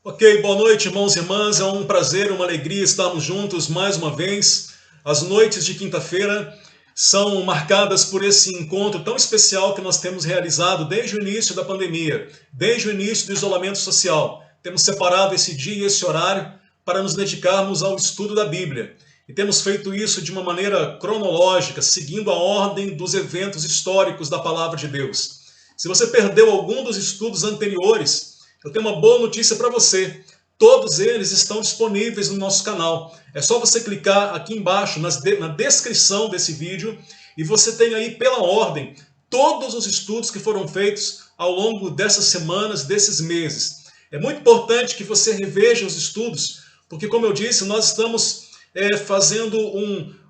Ok, boa noite, irmãos e irmãs. É um prazer, uma alegria estarmos juntos mais uma vez. As noites de quinta-feira são marcadas por esse encontro tão especial que nós temos realizado desde o início da pandemia, desde o início do isolamento social. Temos separado esse dia e esse horário para nos dedicarmos ao estudo da Bíblia. E temos feito isso de uma maneira cronológica, seguindo a ordem dos eventos históricos da Palavra de Deus. Se você perdeu algum dos estudos anteriores, eu tenho uma boa notícia para você. Todos eles estão disponíveis no nosso canal. É só você clicar aqui embaixo na descrição desse vídeo e você tem aí pela ordem todos os estudos que foram feitos ao longo dessas semanas, desses meses. É muito importante que você reveja os estudos, porque, como eu disse, nós estamos fazendo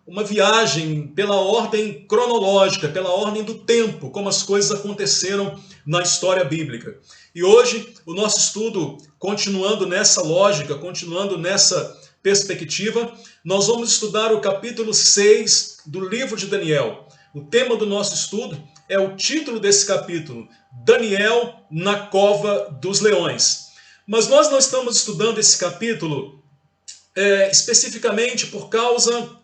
uma viagem pela ordem cronológica, pela ordem do tempo, como as coisas aconteceram na história bíblica. E hoje, o nosso estudo, continuando nessa lógica, continuando nessa perspectiva, nós vamos estudar o capítulo 6 do livro de Daniel. O tema do nosso estudo é o título desse capítulo, Daniel na Cova dos Leões. Mas nós não estamos estudando esse capítulo especificamente por causa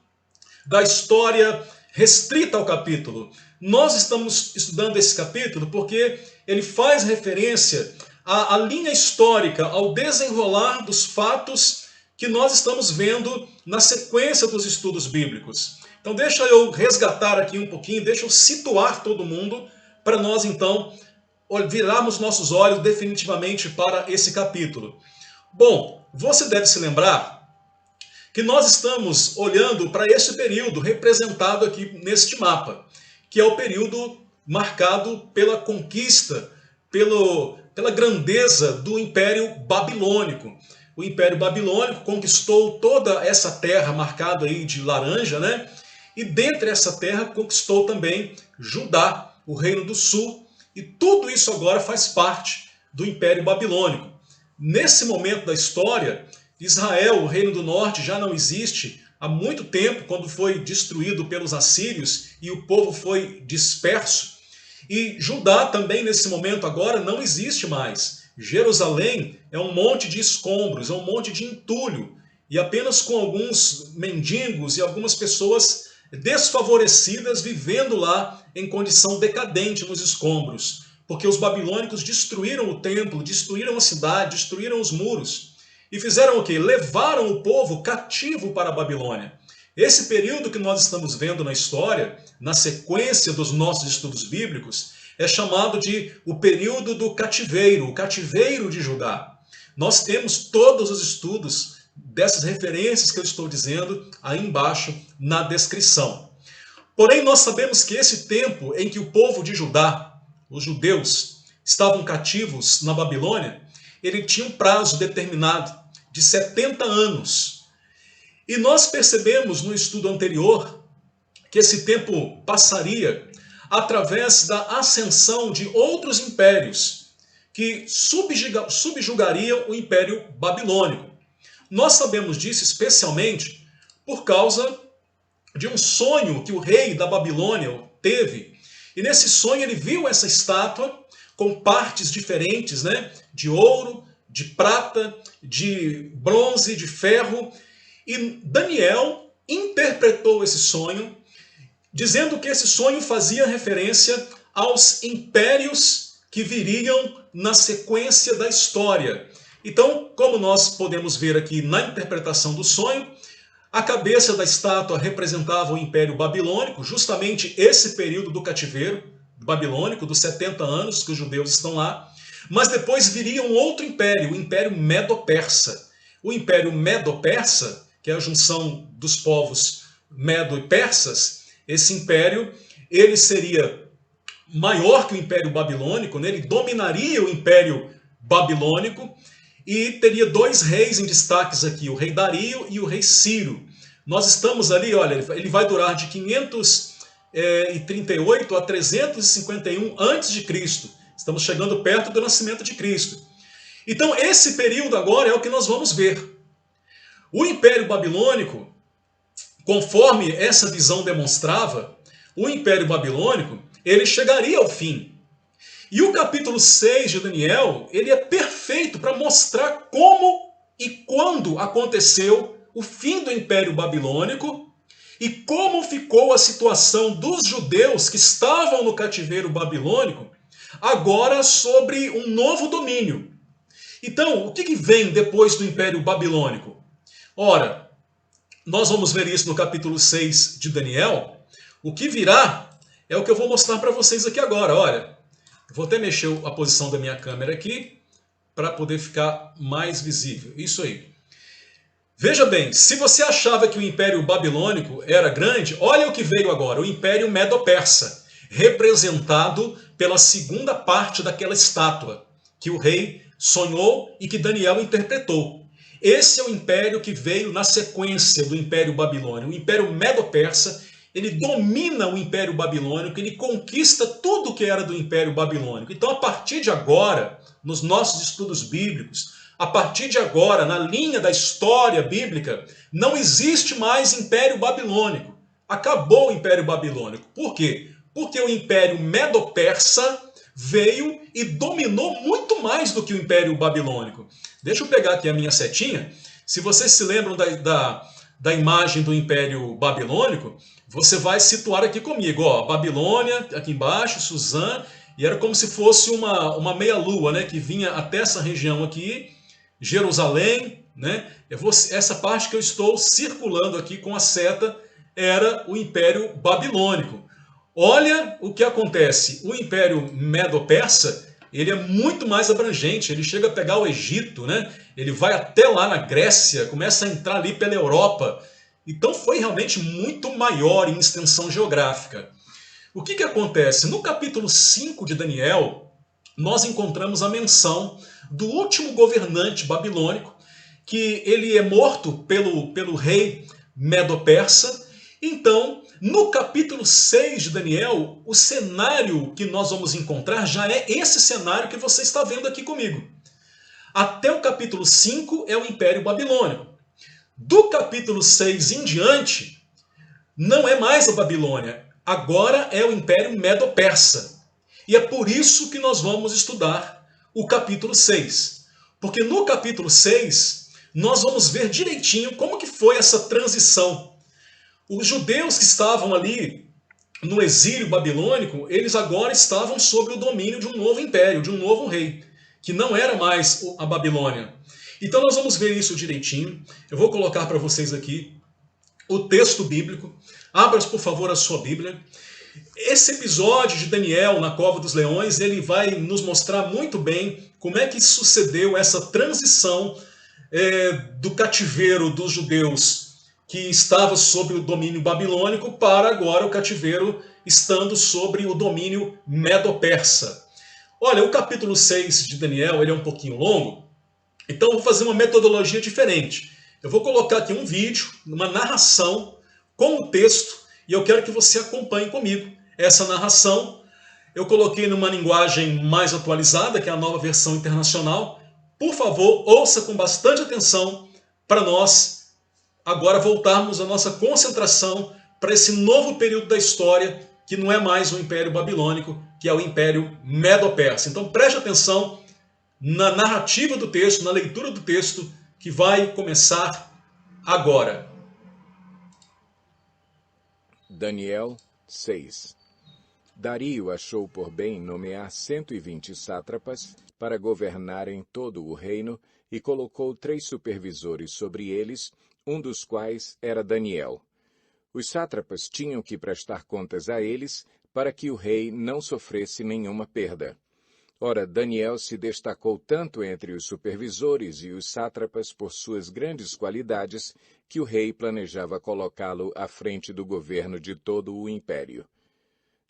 da história restrita ao capítulo. Nós estamos estudando esse capítulo porque ele faz referência à linha histórica, ao desenrolar dos fatos que nós estamos vendo na sequência dos estudos bíblicos. Então deixa eu resgatar aqui um pouquinho, deixa eu situar todo mundo para nós então virarmos nossos olhos definitivamente para esse capítulo. Bom, você deve se lembrar que nós estamos olhando para esse período representado aqui neste mapa, que é o período marcado pela conquista, pela grandeza do Império Babilônico. O Império Babilônico conquistou toda essa terra marcada aí de laranja, né? E dentre essa terra conquistou também Judá, o Reino do Sul, e tudo isso agora faz parte do Império Babilônico. Nesse momento da história, Israel, o Reino do Norte, já não existe há muito tempo, quando foi destruído pelos assírios e o povo foi disperso. E Judá também, nesse momento agora, não existe mais. Jerusalém é um monte de escombros, é um monte de entulho, e apenas com alguns mendigos e algumas pessoas desfavorecidas vivendo lá em condição decadente nos escombros, porque os babilônicos destruíram o templo, destruíram a cidade, destruíram os muros. E fizeram o quê? Levaram o povo cativo para a Babilônia. Esse período que nós estamos vendo na história, na sequência dos nossos estudos bíblicos, é chamado de o período do cativeiro, o cativeiro de Judá. Nós temos todos os estudos dessas referências que eu estou dizendo aí embaixo na descrição. Porém, nós sabemos que esse tempo em que o povo de Judá, os judeus, estavam cativos na Babilônia, ele tinha um prazo determinado de 70 anos. E nós percebemos no estudo anterior que esse tempo passaria através da ascensão de outros impérios que subjugariam o Império Babilônico. Nós sabemos disso especialmente por causa de um sonho que o rei da Babilônia teve. E nesse sonho ele viu essa estátua com partes diferentes, né? De ouro, de prata, de bronze, de ferro. E Daniel interpretou esse sonho, dizendo que esse sonho fazia referência aos impérios que viriam na sequência da história. Então, como nós podemos ver aqui na interpretação do sonho, a cabeça da estátua representava o Império Babilônico, justamente esse período do cativeiro babilônico, dos 70 anos que os judeus estão lá. Mas depois viria um outro império, o Império Medo-Persa. O Império Medo-Persa, que é a junção dos povos Medo e Persas, esse império ele seria maior que o Império Babilônico, né? Ele dominaria o Império Babilônico e teria dois reis em destaques aqui, o rei Dario e o rei Ciro. Nós estamos ali, olha, ele vai durar de 538 a 351 a.C. Estamos chegando perto do nascimento de Cristo. Então, esse período agora é o que nós vamos ver. O Império Babilônico, conforme essa visão demonstrava, o Império Babilônico, ele chegaria ao fim. E o capítulo 6 de Daniel, ele é perfeito para mostrar como e quando aconteceu o fim do Império Babilônico e como ficou a situação dos judeus que estavam no cativeiro babilônico agora sobre um novo domínio. Então, o que vem depois do Império Babilônico? Ora, nós vamos ver isso no capítulo 6 de Daniel. O que virá é o que eu vou mostrar para vocês aqui agora. Olha, vou até mexer a posição da minha câmera aqui para poder ficar mais visível. Isso aí. Veja bem, se você achava que o Império Babilônico era grande, olha o que veio agora, o Império Medo-Persa, representado pela segunda parte daquela estátua que o rei sonhou e que Daniel interpretou. Esse é o império que veio na sequência do Império Babilônico. O Império Medo-Persa, ele domina o Império Babilônico, ele conquista tudo que era do Império Babilônico. Então, a partir de agora, nos nossos estudos bíblicos, a partir de agora, na linha da história bíblica, não existe mais Império Babilônico. Acabou o Império Babilônico. Por quê? Porque o Império Medo-Persa veio e dominou muito mais do que o Império Babilônico. Deixa eu pegar aqui a minha setinha. Se vocês se lembram da imagem do Império Babilônico, você vai situar aqui comigo. Ó, Babilônia, aqui embaixo, Suzã, e era como se fosse uma meia-lua, né, que vinha até essa região aqui, Jerusalém, né? Essa parte que eu estou circulando aqui com a seta era o Império Babilônico. Olha o que acontece. O Império Medo-Persa, ele é muito mais abrangente, ele chega a pegar o Egito, né? Ele vai até lá na Grécia, começa a entrar ali pela Europa. Então foi realmente muito maior em extensão geográfica. O que acontece? No capítulo 5 de Daniel, nós encontramos a menção do último governante babilônico, que ele é morto pelo rei Medo-Persa. Então, no capítulo 6 de Daniel, o cenário que nós vamos encontrar já é esse cenário que você está vendo aqui comigo. Até o capítulo 5 é o Império Babilônico. Do capítulo 6 em diante, não é mais a Babilônia, agora é o Império Medo-Persa. E é por isso que nós vamos estudar o capítulo 6. Porque no capítulo 6, nós vamos ver direitinho como que foi essa transição. Os judeus que estavam ali no exílio babilônico, eles agora estavam sob o domínio de um novo império, de um novo rei, que não era mais a Babilônia. Então nós vamos ver isso direitinho. Eu vou colocar para vocês aqui o texto bíblico. Abra, por favor, a sua Bíblia. Esse episódio de Daniel na Cova dos Leões, ele vai nos mostrar muito bem como é que sucedeu essa transição do cativeiro dos judeus que estava sob o domínio babilônico para agora o cativeiro estando sobre o domínio medo-persa. Olha, o capítulo 6 de Daniel ele é um pouquinho longo, então eu vou fazer uma metodologia diferente. Eu vou colocar aqui um vídeo, uma narração com o texto, e eu quero que você acompanhe comigo essa narração. Eu coloquei numa linguagem mais atualizada, que é a nova versão internacional. Por favor, ouça com bastante atenção para nós agora voltarmos a nossa concentração para esse novo período da história, que não é mais o Império Babilônico, que é o Império Medo-Persa. Então preste atenção na narrativa do texto, na leitura do texto, que vai começar agora. Daniel 6. Dario achou por bem nomear 120 sátrapas para governarem todo o reino e colocou 3 supervisores sobre eles, um dos quais era Daniel. Os sátrapas tinham que prestar contas a eles para que o rei não sofresse nenhuma perda. Ora, Daniel se destacou tanto entre os supervisores e os sátrapas por suas grandes qualidades que o rei planejava colocá-lo à frente do governo de todo o império.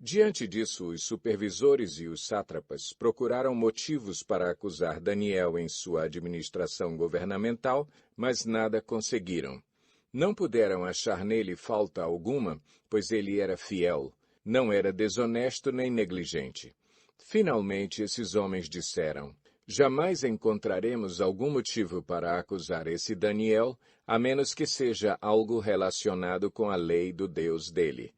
Diante disso, os supervisores e os sátrapas procuraram motivos para acusar Daniel em sua administração governamental, mas nada conseguiram. Não puderam achar nele falta alguma, pois ele era fiel, não era desonesto nem negligente. Finalmente, esses homens disseram: jamais encontraremos algum motivo para acusar esse Daniel, a menos que seja algo relacionado com a lei do Deus dele.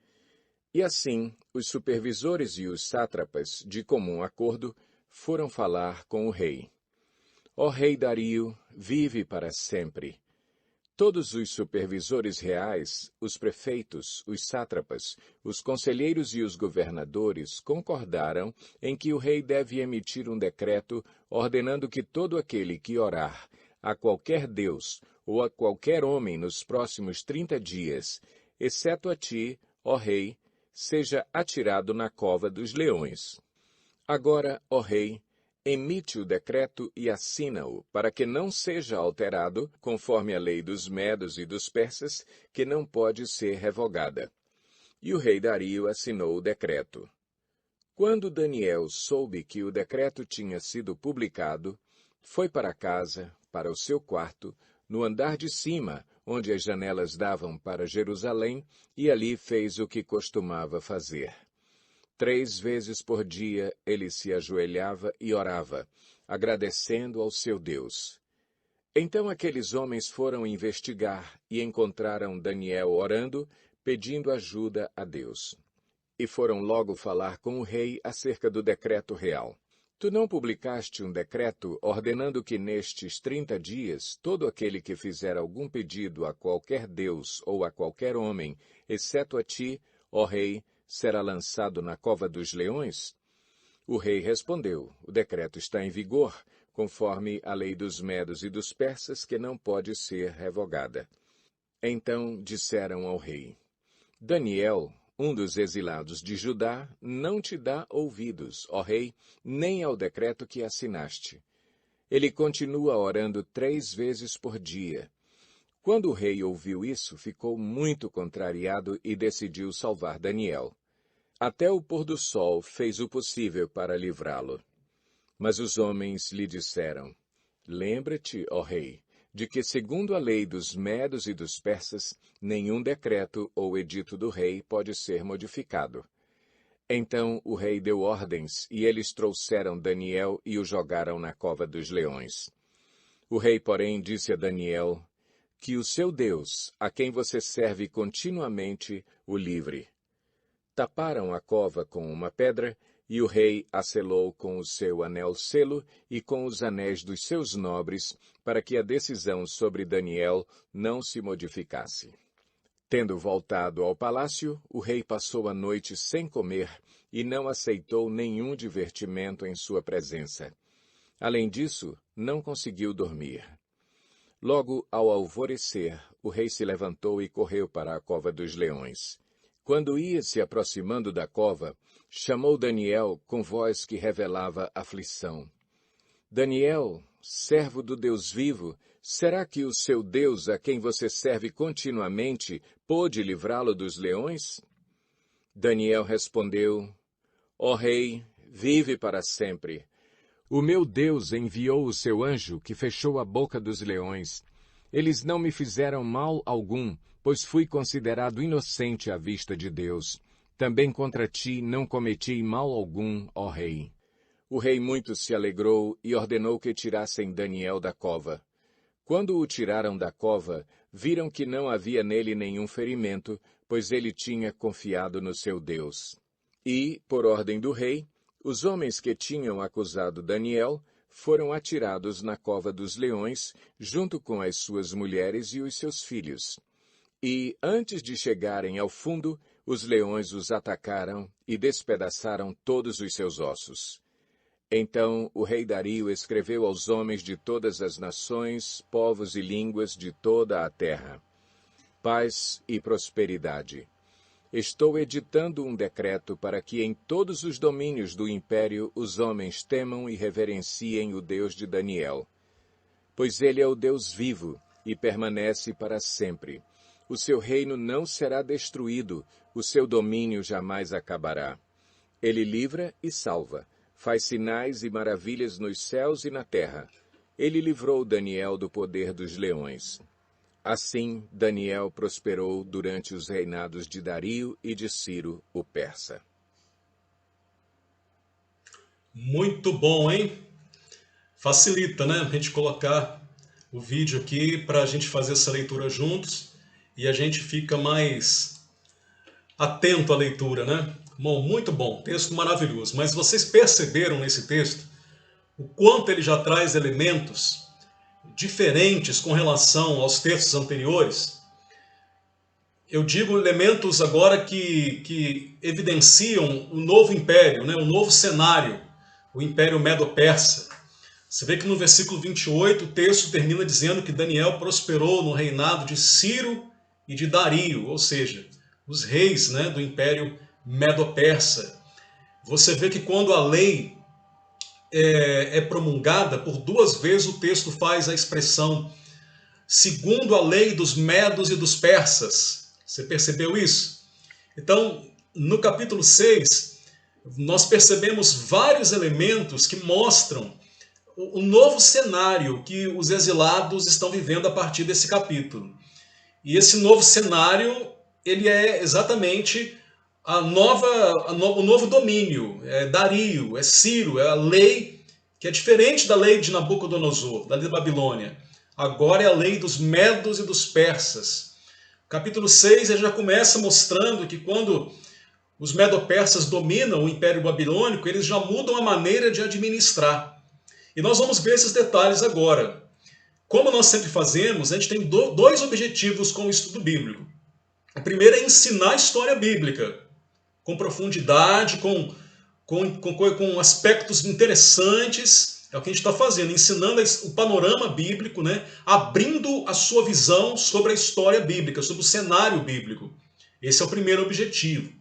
E assim, os supervisores e os sátrapas, de comum acordo, foram falar com o rei. Ó rei Dario, vive para sempre. Todos os supervisores reais, os prefeitos, os sátrapas, os conselheiros e os governadores concordaram em que o rei deve emitir um decreto ordenando que todo aquele que orar a qualquer deus ou a qualquer homem nos próximos 30 dias, exceto a ti, ó rei, seja atirado na cova dos leões. Agora, ó rei, emite o decreto e assina-o, para que não seja alterado, conforme a lei dos medos e dos persas, que não pode ser revogada. E o rei Dario assinou o decreto. Quando Daniel soube que o decreto tinha sido publicado, foi para casa, para o seu quarto, no andar de cima, onde as janelas davam para Jerusalém, e ali fez o que costumava fazer. 3 vezes por dia ele se ajoelhava e orava, agradecendo ao seu Deus. Então aqueles homens foram investigar e encontraram Daniel orando, pedindo ajuda a Deus. E foram logo falar com o rei acerca do decreto real. Tu não publicaste um decreto ordenando que nestes 30 dias todo aquele que fizer algum pedido a qualquer deus ou a qualquer homem, exceto a ti, ó rei, será lançado na cova dos leões? O rei respondeu, o decreto está em vigor, conforme a lei dos medos e dos persas, que não pode ser revogada. Então disseram ao rei, Daniel, um dos exilados de Judá, não te dá ouvidos, ó rei, nem ao decreto que assinaste. Ele continua orando 3 vezes por dia. Quando o rei ouviu isso, ficou muito contrariado e decidiu salvar Daniel. Até o pôr do sol fez o possível para livrá-lo. Mas os homens lhe disseram, lembra-te, ó rei, de que, segundo a lei dos medos e dos persas, nenhum decreto ou edito do rei pode ser modificado. Então o rei deu ordens, e eles trouxeram Daniel e o jogaram na cova dos leões. O rei, porém, disse a Daniel, que o seu Deus, a quem você serve continuamente, o livre. Taparam a cova com uma pedra, e o rei a selou com o seu anel-selo e com os anéis dos seus nobres, para que a decisão sobre Daniel não se modificasse. Tendo voltado ao palácio, o rei passou a noite sem comer e não aceitou nenhum divertimento em sua presença. Além disso, não conseguiu dormir. Logo ao alvorecer, o rei se levantou e correu para a cova dos leões. Quando ia se aproximando da cova, chamou Daniel com voz que revelava aflição. Daniel, servo do Deus vivo, será que o seu Deus, a quem você serve continuamente, pôde livrá-lo dos leões? Daniel respondeu, ó rei, vive para sempre. O meu Deus enviou o seu anjo que fechou a boca dos leões. Eles não me fizeram mal algum, pois fui considerado inocente à vista de Deus. Também contra ti não cometi mal algum, ó rei. O rei muito se alegrou e ordenou que tirassem Daniel da cova. Quando o tiraram da cova, viram que não havia nele nenhum ferimento, pois ele tinha confiado no seu Deus. E, por ordem do rei, os homens que tinham acusado Daniel foram atirados na cova dos leões, junto com as suas mulheres e os seus filhos. E, antes de chegarem ao fundo, os leões os atacaram e despedaçaram todos os seus ossos. Então o rei Dario escreveu aos homens de todas as nações, povos e línguas de toda a terra: paz e prosperidade. Estou editando um decreto para que em todos os domínios do império os homens temam e reverenciem o Deus de Daniel. Pois ele é o Deus vivo e permanece para sempre. O seu reino não será destruído, o seu domínio jamais acabará. Ele livra e salva, faz sinais e maravilhas nos céus e na terra. Ele livrou Daniel do poder dos leões. Assim, Daniel prosperou durante os reinados de Dario e de Ciro, o persa. Muito bom, hein? Facilita, né? A gente colocar o vídeo aqui para a gente fazer essa leitura juntos e a gente fica mais atento à leitura, né? Bom, muito bom, texto maravilhoso. Mas vocês perceberam nesse texto o quanto ele já traz elementos diferentes com relação aos textos anteriores? Eu digo elementos agora que evidenciam o novo império, né? O novo cenário, o Império Medo-Persa. Você vê que no versículo 28 o texto termina dizendo que Daniel prosperou no reinado de Ciro e de Dario, ou seja, os reis, né, do Império Medo-Persa. Você vê que quando a lei é promulgada, por duas vezes o texto faz a expressão segundo a lei dos medos e dos persas. Você percebeu isso? Então, no capítulo 6, nós percebemos vários elementos que mostram o novo cenário que os exilados estão vivendo a partir desse capítulo. E esse novo cenário, ele é exatamente o novo domínio, é Dario, é Ciro, é a lei que é diferente da lei de Nabucodonosor, da lei da Babilônia. Agora é a lei dos medos e dos persas. Capítulo 6 ele já começa mostrando que quando os medo-persas dominam o Império Babilônico, eles já mudam a maneira de administrar. E nós vamos ver esses detalhes agora. Como nós sempre fazemos, a gente tem dois objetivos com o estudo bíblico. O primeiro é ensinar a história bíblica, com profundidade, com aspectos interessantes. É o que a gente está fazendo, ensinando o panorama bíblico, né? Abrindo a sua visão sobre a história bíblica, sobre o cenário bíblico. Esse é o primeiro objetivo.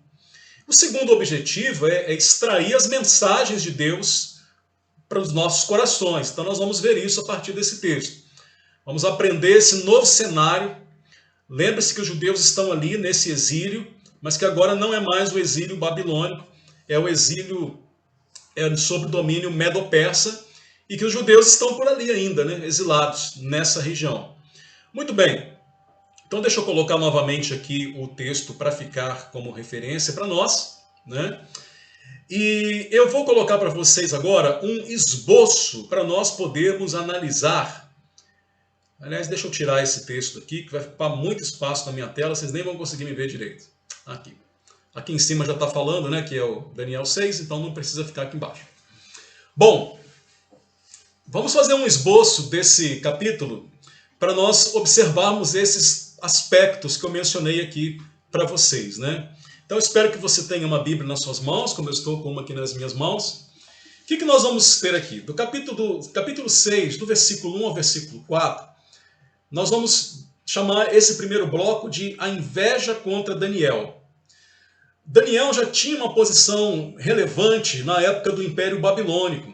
O segundo objetivo é extrair as mensagens de Deus para os nossos corações. Então nós vamos ver isso a partir desse texto. Vamos aprender esse novo cenário. Lembre-se que os judeus estão ali nesse exílio, mas que agora não é mais o exílio babilônico, é o exílio sob domínio medo-persa, e que os judeus estão por ali ainda, né, exilados nessa região. Muito bem, então deixa eu colocar novamente aqui o texto para ficar como referência para nós, né? E eu vou colocar para vocês agora um esboço para nós podermos analisar. Aliás, deixa eu tirar esse texto aqui, que vai ocupar muito espaço na minha tela, vocês nem vão conseguir me ver direito. Aqui. Aqui em cima já está falando, né, que é o Daniel 6, então não precisa ficar aqui embaixo. Bom, vamos fazer um esboço desse capítulo para nós observarmos esses aspectos que eu mencionei aqui para vocês, né? Então eu espero que você tenha uma Bíblia nas suas mãos, como eu estou com uma aqui nas minhas mãos. O que nós vamos ter aqui? Do capítulo 6, do versículo 1 ao versículo 4, nós vamos chamar esse primeiro bloco de a inveja contra Daniel. Daniel já tinha uma posição relevante na época do Império Babilônico.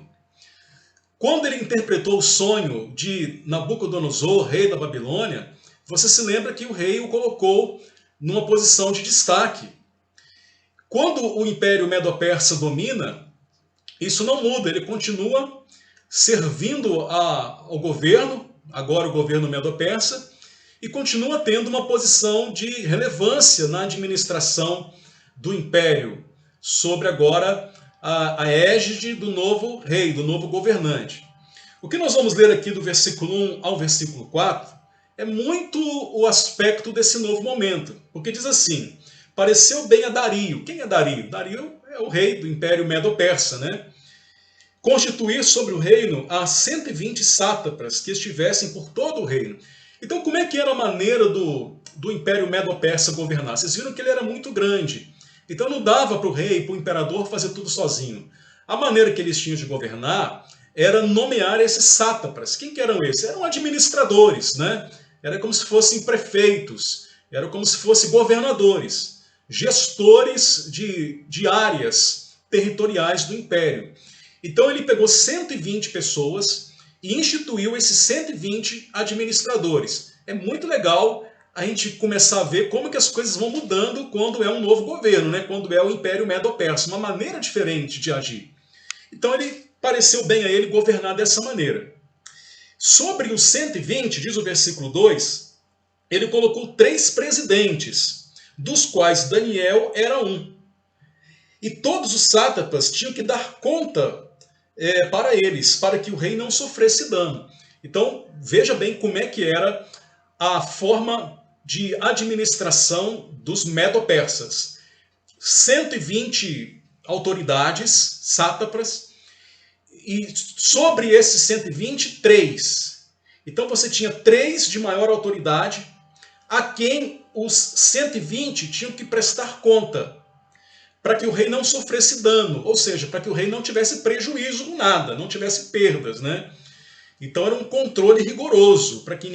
Quando ele interpretou o sonho de Nabucodonosor, rei da Babilônia, você se lembra que o rei o colocou numa posição de destaque. Quando o Império Medo-Persa domina, isso não muda, ele continua servindo ao governo, agora o governo Medo-Persa, e continua tendo uma posição de relevância na administração do Império, sobre agora a égide do novo rei, do novo governante. O que nós vamos ler aqui do versículo 1 ao versículo 4 é muito o aspecto desse novo momento, porque diz assim: pareceu bem a Dario. Quem é Dario? Dario é o rei do Império Medo-Persa, né? Constituir sobre o reino a 120 sátrapas que estivessem por todo o reino. Então, como é que era a maneira do Império Medo-Persa governar? Vocês viram que ele era muito grande. Então não dava para o rei, para o imperador fazer tudo sozinho. A maneira que eles tinham de governar era nomear esses sátrapas. Quem que eram esses? Eram administradores, né? Era como se fossem prefeitos, era como se fossem governadores, gestores de áreas territoriais do império. Então ele pegou 120 pessoas e instituiu esses 120 administradores. É muito legal a gente começar a ver como que as coisas vão mudando quando é um novo governo, né? Quando é o Império Medo-Persa, uma maneira diferente de agir. Então ele pareceu bem a ele governar dessa maneira. Sobre os 120, diz o versículo 2, ele colocou 3 presidentes, dos quais Daniel era um. E todos os sátrapas tinham que dar conta para eles, para que o rei não sofresse dano. Então, veja bem como é que era a forma de administração dos medo-persas. 120 autoridades, sátrapas, e sobre esses 120, 3. Então você tinha 3 de maior autoridade, a quem os 120 tinham que prestar conta, para que o rei não sofresse dano, ou seja, para que o rei não tivesse prejuízo com nada, não tivesse perdas, né? Então era um controle rigoroso, para que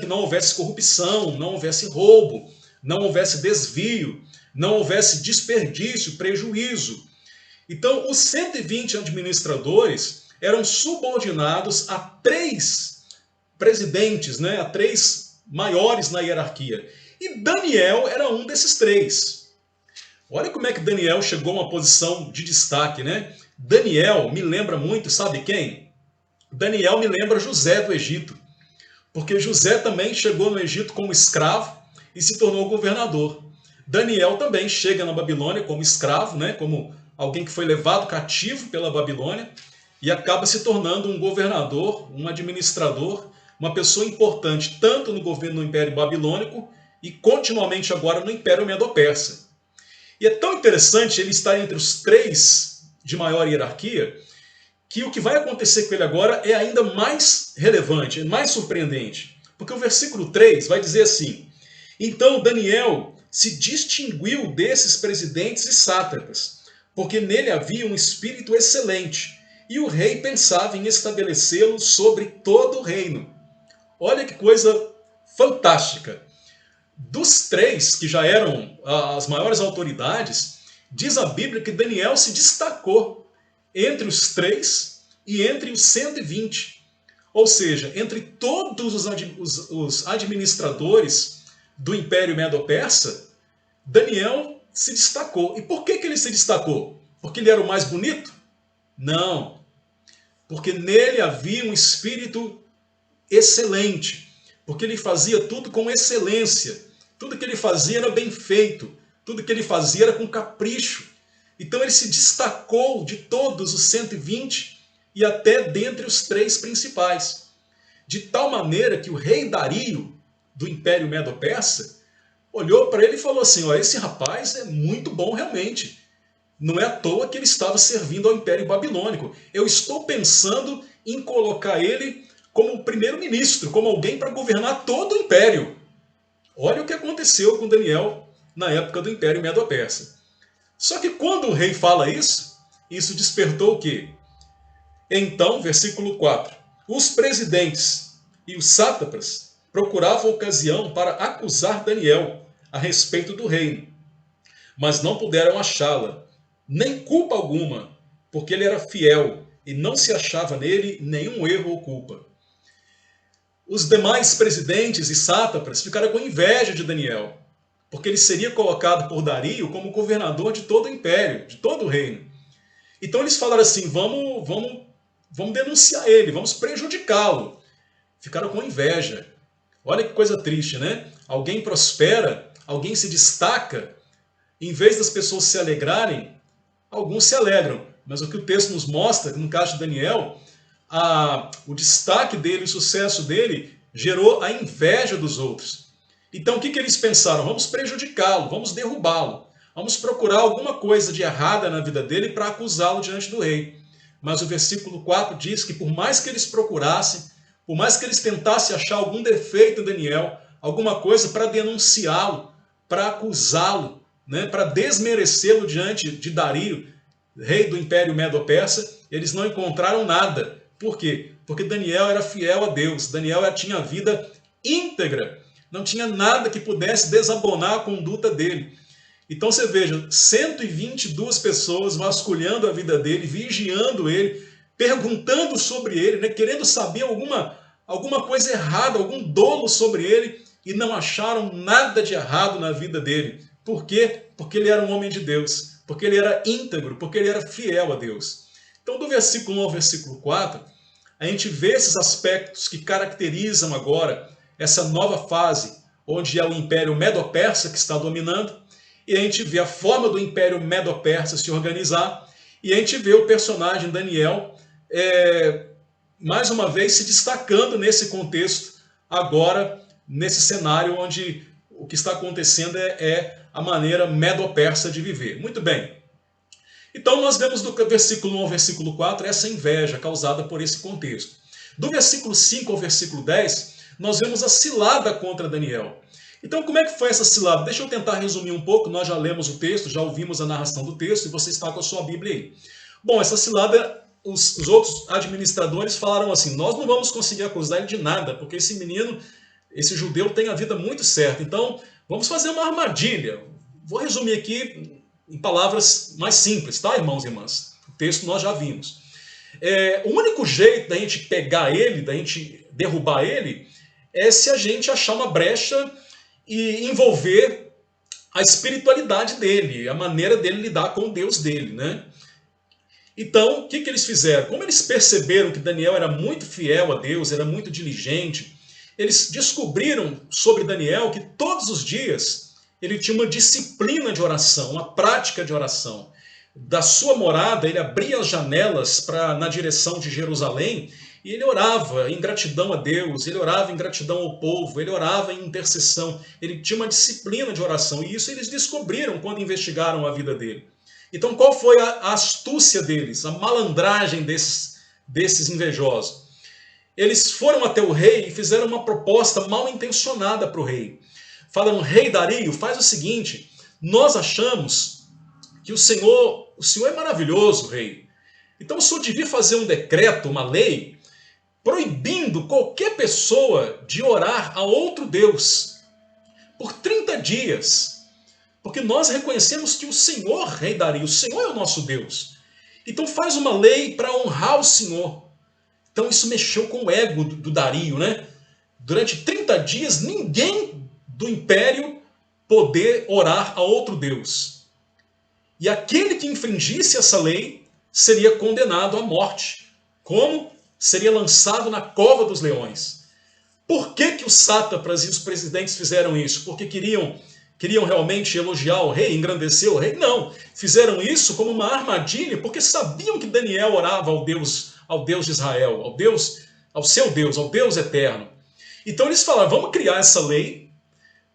não houvesse corrupção, não houvesse roubo, não houvesse desvio, não houvesse desperdício, prejuízo. Então os 120 administradores eram subordinados a 3 presidentes, né? A 3 maiores na hierarquia. E Daniel era um desses 3. Olha como é que Daniel chegou a uma posição de destaque, né? Daniel me lembra muito, sabe quem? Daniel me lembra José do Egito, porque José também chegou no Egito como escravo e se tornou governador. Daniel também chega na Babilônia como escravo, né? Como alguém que foi levado cativo pela Babilônia e acaba se tornando um governador, um administrador, uma pessoa importante tanto no governo do Império Babilônico e continuamente agora no Império Medo-Persa. E é tão interessante ele estar entre os 3 de maior hierarquia, que o que vai acontecer com ele agora é ainda mais relevante, mais surpreendente. Porque o versículo 3 vai dizer assim: então Daniel se distinguiu desses presidentes e sátrapas, porque nele havia um espírito excelente, e o rei pensava em estabelecê-lo sobre todo o reino. Olha que coisa fantástica! Dos 3 que já eram as maiores autoridades, diz a Bíblia que Daniel se destacou entre os 3 e entre os 120. Ou seja, entre todos os administradores do Império Medo-Persa, Daniel se destacou. E por que ele se destacou? Porque ele era o mais bonito? Não. Porque nele havia um espírito excelente. Porque ele fazia tudo com excelência. Tudo que ele fazia era bem feito. Tudo que ele fazia era com capricho. Então ele se destacou de todos os 120 e até dentre os 3 principais. De tal maneira que o rei Dario, do Império Medo-Persa, olhou para ele e falou assim: ó, esse rapaz é muito bom realmente. Não é à toa que ele estava servindo ao Império Babilônico. Eu estou pensando em colocar ele como primeiro-ministro, como alguém para governar todo o Império. Olha o que aconteceu com Daniel na época do Império Medo-Persa. Só que quando o rei fala isso despertou o quê? Então, versículo 4, os presidentes e os sátrapas procuravam ocasião para acusar Daniel a respeito do reino, mas não puderam achá-la, nem culpa alguma, porque ele era fiel e não se achava nele nenhum erro ou culpa. Os demais presidentes e sátrapas ficaram com inveja de Daniel, porque ele seria colocado por Dario como governador de todo o império, de todo o reino. Então eles falaram assim: vamos denunciar ele, vamos prejudicá-lo. Ficaram com inveja. Olha que coisa triste, né? Alguém prospera, alguém se destaca, em vez das pessoas se alegrarem, alguns se alegram. Mas o que o texto nos mostra, no caso de Daniel, o destaque dele, o sucesso dele, gerou a inveja dos outros. Então o que eles pensaram? Vamos prejudicá-lo, vamos derrubá-lo, vamos procurar alguma coisa de errada na vida dele para acusá-lo diante do rei. Mas o versículo 4 diz que por mais que eles procurassem, por mais que eles tentassem achar algum defeito em Daniel, alguma coisa para denunciá-lo, para acusá-lo, né, para desmerecê-lo diante de Dario, rei do Império Medo-Persa, eles não encontraram nada. Por quê? Porque Daniel era fiel a Deus, Daniel tinha a vida íntegra, não tinha nada que pudesse desabonar a conduta dele. Então você veja, 122 pessoas vasculhando a vida dele, vigiando ele, perguntando sobre ele, né, querendo saber alguma coisa errada, algum dolo sobre ele, e não acharam nada de errado na vida dele. Por quê? Porque ele era um homem de Deus, porque ele era íntegro, porque ele era fiel a Deus. Então, do versículo 1 ao versículo 4, a gente vê esses aspectos que caracterizam agora essa nova fase, onde é o Império Medo-Persa que está dominando, e a gente vê a forma do Império Medo-Persa se organizar, e a gente vê o personagem Daniel, mais uma vez, se destacando nesse contexto, agora, nesse cenário onde o que está acontecendo é a maneira medo-persa de viver. Muito bem. Então nós vemos do versículo 1 ao versículo 4 essa inveja causada por esse contexto. Do versículo 5 ao versículo 10, nós vemos a cilada contra Daniel. Então como é que foi essa cilada? Deixa eu tentar resumir um pouco, nós já lemos o texto, já ouvimos a narração do texto e você está com a sua Bíblia aí. Bom, essa cilada, os outros administradores falaram assim, nós não vamos conseguir acusar ele de nada, porque esse menino, esse judeu tem a vida muito certa, então vamos fazer uma armadilha. Vou resumir aqui em palavras mais simples, tá, irmãos e irmãs? O texto nós já vimos. O único jeito da gente pegar ele, da gente derrubar ele, é se a gente achar uma brecha e envolver a espiritualidade dele, a maneira dele lidar com o Deus dele, né? Então, o que eles fizeram? Como eles perceberam que Daniel era muito fiel a Deus, era muito diligente, eles descobriram sobre Daniel que todos os dias ele tinha uma disciplina de oração, uma prática de oração. Da sua morada, ele abria as janelas na direção de Jerusalém e ele orava em gratidão a Deus, ele orava em gratidão ao povo, ele orava em intercessão. Ele tinha uma disciplina de oração e isso eles descobriram quando investigaram a vida dele. Então qual foi a astúcia deles, a malandragem desses invejosos? Eles foram até o rei e fizeram uma proposta mal intencionada para o rei. Falaram, rei Dario, faz o seguinte, nós achamos que o senhor é maravilhoso, rei. Então o senhor devia fazer um decreto, uma lei, proibindo qualquer pessoa de orar a outro Deus por 30 dias. Porque nós reconhecemos que o Senhor, rei Dario, o Senhor é o nosso Deus. Então faz uma lei para honrar o Senhor. Então isso mexeu com o ego do Dario, né? Durante 30 dias ninguém do império poder orar a outro Deus. E aquele que infringisse essa lei seria condenado à morte. Como? Seria lançado na cova dos leões. Por que os sátrapas e os presidentes fizeram isso? Porque queriam realmente elogiar o rei, engrandecer o rei? Não. Fizeram isso como uma armadilha, porque sabiam que Daniel orava ao Deus de Israel, ao seu Deus, ao Deus eterno. Então eles falaram, vamos criar essa lei,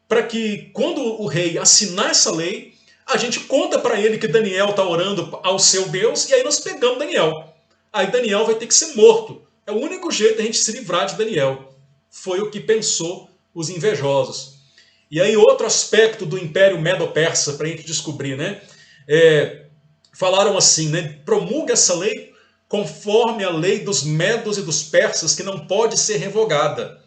para que quando o rei assinar essa lei, a gente conta para ele que Daniel está orando ao seu Deus, e aí nós pegamos Daniel. Aí Daniel vai ter que ser morto. É o único jeito de a gente se livrar de Daniel. Foi o que pensou os invejosos. E aí outro aspecto do Império Medo-Persa, para a gente descobrir, né? Falaram assim, né? Promulga essa lei conforme a lei dos medos e dos persas, que não pode ser revogada.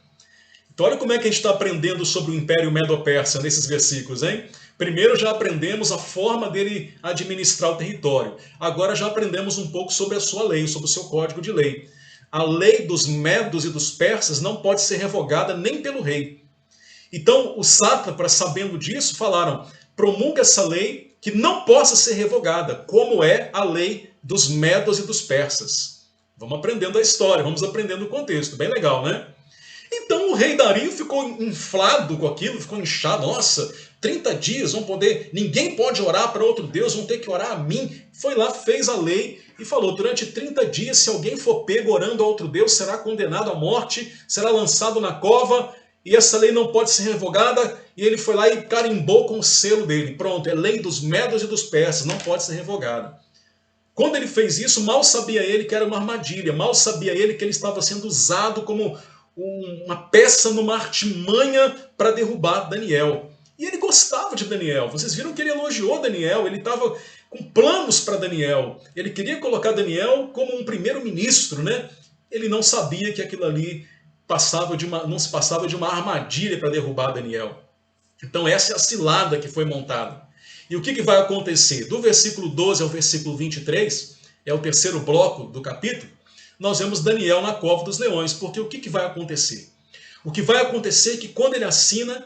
Então olha como é que a gente está aprendendo sobre o Império Medo-Persa nesses versículos, hein? Primeiro já aprendemos a forma dele administrar o território. Agora já aprendemos um pouco sobre a sua lei, sobre o seu código de lei. A lei dos medos e dos persas não pode ser revogada nem pelo rei. Então os sátrapas, sabendo disso, falaram, promulga essa lei que não possa ser revogada, como é a lei dos medos e dos persas. Vamos aprendendo a história, vamos aprendendo o contexto. Bem legal, né? Então o rei Dario ficou inflado com aquilo, ficou inchado. Nossa, 30 dias, ninguém pode orar para outro Deus, vão ter que orar a mim. Foi lá, fez a lei e falou, durante 30 dias, se alguém for pego orando a outro Deus, será condenado à morte, será lançado na cova, e essa lei não pode ser revogada. E ele foi lá e carimbou com o selo dele. Pronto, é lei dos medos e dos persas, não pode ser revogada. Quando ele fez isso, mal sabia ele que era uma armadilha, mal sabia ele que ele estava sendo usado como uma peça numa artimanha para derrubar Daniel. E ele gostava de Daniel. Vocês viram que ele elogiou Daniel, ele estava com planos para Daniel. Ele queria colocar Daniel como um primeiro-ministro, né? Ele não sabia que aquilo ali não se passava de uma armadilha para derrubar Daniel. Então essa é a cilada que foi montada. E o que vai acontecer? Do versículo 12 ao versículo 23, é o terceiro bloco do capítulo, nós vemos Daniel na cova dos leões. Porque o que vai acontecer? O que vai acontecer é que quando ele assina,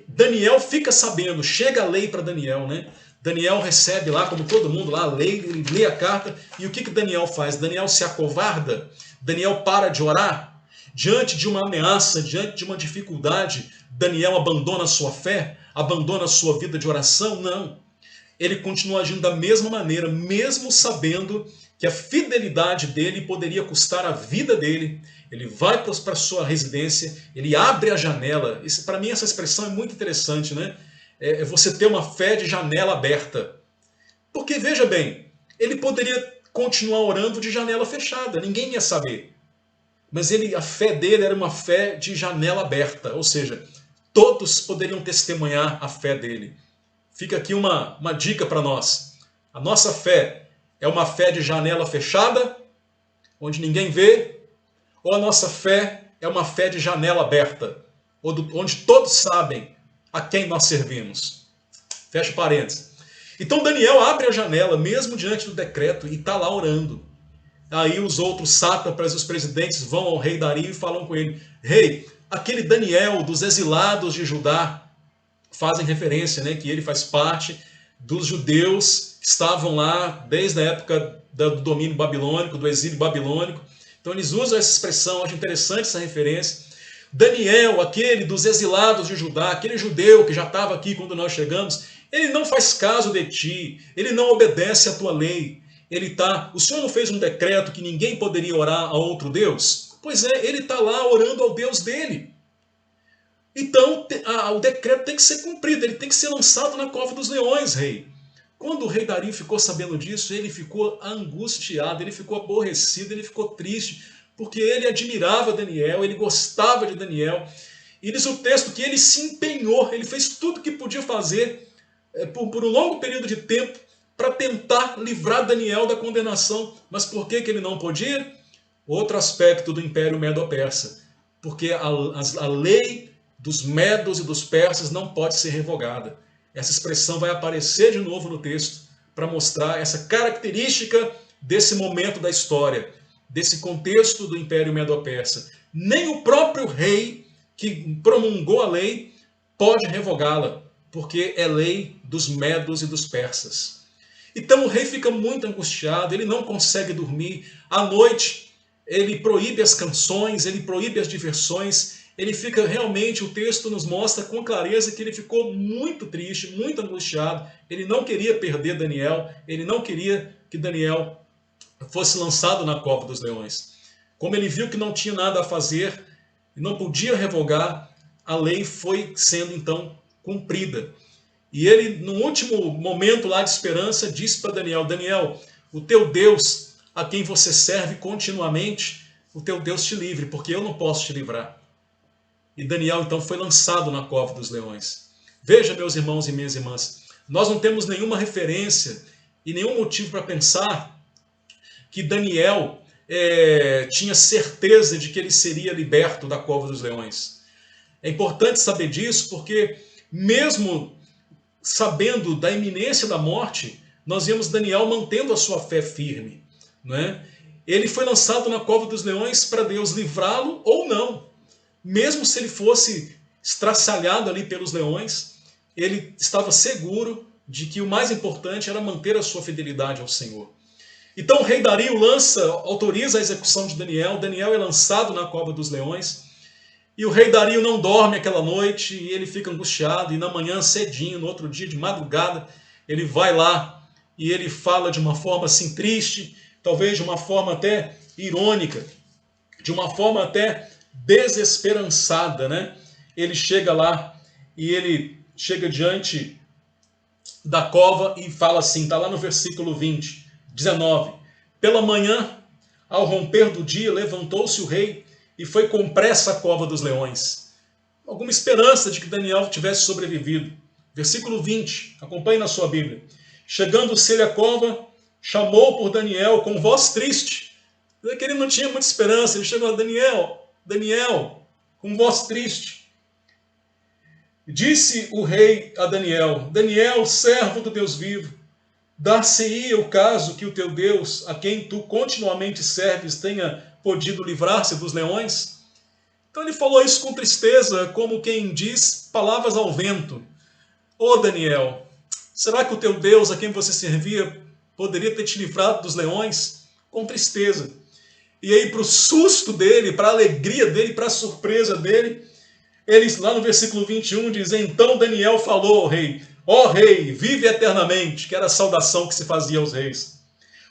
Daniel fica sabendo, chega a lei para Daniel, né? Daniel recebe lá, como todo mundo, lá a lei, ele lê a carta, e o que Daniel faz? Daniel se acovarda? Daniel para de orar? Diante de uma ameaça, diante de uma dificuldade, Daniel abandona a sua fé? Abandona a sua vida de oração? Não. Ele continua agindo da mesma maneira, mesmo sabendo que a fidelidade dele poderia custar a vida dele, ele vai para a sua residência, ele abre a janela. Para mim essa expressão é muito interessante, né? É você ter uma fé de janela aberta. Porque veja bem, ele poderia continuar orando de janela fechada, ninguém ia saber. Mas a fé dele era uma fé de janela aberta, ou seja, todos poderiam testemunhar a fé dele. Fica aqui uma dica para nós. A nossa fé é uma fé de janela fechada, onde ninguém vê, ou a nossa fé é uma fé de janela aberta, onde todos sabem a quem nós servimos. Fecha parênteses. Então Daniel abre a janela, mesmo diante do decreto, e está lá orando. Aí os outros sátrapas e os presidentes vão ao rei Dario e falam com ele: rei, aquele Daniel dos exilados de Judá, fazem referência, né, que ele faz parte dos judeus que estavam lá desde a época do domínio babilônico, do exílio babilônico. Então eles usam essa expressão, acho interessante essa referência. Daniel, aquele dos exilados de Judá, aquele judeu que já estava aqui quando nós chegamos, ele não faz caso de ti, ele não obedece à tua lei. O Senhor não fez um decreto que ninguém poderia orar a outro Deus? Pois é, ele está lá orando ao Deus dele. Então o decreto tem que ser cumprido, ele tem que ser lançado na cova dos leões, rei. Quando o rei Dario ficou sabendo disso, ele ficou angustiado, ele ficou aborrecido, ele ficou triste, porque ele admirava Daniel, ele gostava de Daniel. E diz o texto que ele se empenhou, ele fez tudo o que podia fazer por um longo período de tempo para tentar livrar Daniel da condenação. Mas por que ele não podia? Outro aspecto do Império Medo-Persa. Porque a lei dos medos e dos persas não pode ser revogada. Essa expressão vai aparecer de novo no texto para mostrar essa característica desse momento da história, desse contexto do Império Medo-Persa. Nem o próprio rei que promulgou a lei pode revogá-la, porque é lei dos medos e dos persas. Então o rei fica muito angustiado, ele não consegue dormir. À noite ele proíbe as canções, ele proíbe as diversões. Ele fica realmente, o texto nos mostra com clareza que ele ficou muito triste, muito angustiado. Ele não queria perder Daniel, ele não queria que Daniel fosse lançado na cova dos leões. Como ele viu que não tinha nada a fazer, não podia revogar, a lei foi sendo então cumprida. E ele, no último momento lá de esperança, disse para Daniel: Daniel, o teu Deus, a quem você serve continuamente, o teu Deus te livre, porque eu não posso te livrar. E Daniel então foi lançado na cova dos leões. Veja, meus irmãos e minhas irmãs, nós não temos nenhuma referência e nenhum motivo para pensar que Daniel tinha certeza de que ele seria liberto da cova dos leões. É importante saber disso porque, mesmo sabendo da iminência da morte, nós vemos Daniel mantendo a sua fé firme, não é? Ele foi lançado na cova dos leões para Deus livrá-lo ou não. Mesmo se ele fosse estraçalhado ali pelos leões, ele estava seguro de que o mais importante era manter a sua fidelidade ao Senhor. Então o rei Dario autoriza a execução de Daniel. Daniel é lançado na cova dos leões. E o rei Dario não dorme aquela noite e ele fica angustiado. E na manhã cedinho, no outro dia de madrugada, ele vai lá e ele fala de uma forma assim triste, talvez de uma forma até irônica, de uma forma até desesperançada, né? Ele chega lá e ele chega diante da cova e fala assim, está lá no versículo 19. Pela manhã, ao romper do dia, levantou-se o rei e foi com pressa à cova dos leões. Alguma esperança de que Daniel tivesse sobrevivido. Versículo 20, acompanhe na sua Bíblia. Chegando-se ele à cova, chamou por Daniel com voz triste. Ele não tinha muita esperança, ele chegou a Daniel, com voz triste. Disse o rei a Daniel: Daniel, servo do Deus vivo, dar-se-ia o caso que o teu Deus, a quem tu continuamente serves, tenha podido livrar-se dos leões? Então ele falou isso com tristeza, como quem diz palavras ao vento. Ô Daniel, será que o teu Deus, a quem você servia, poderia ter te livrado dos leões? Com tristeza. E aí, para o susto dele, para a alegria dele, para a surpresa dele, ele, lá no versículo 21, diz: Então Daniel falou ao rei: Ó rei, vive eternamente, que era a saudação que se fazia aos reis.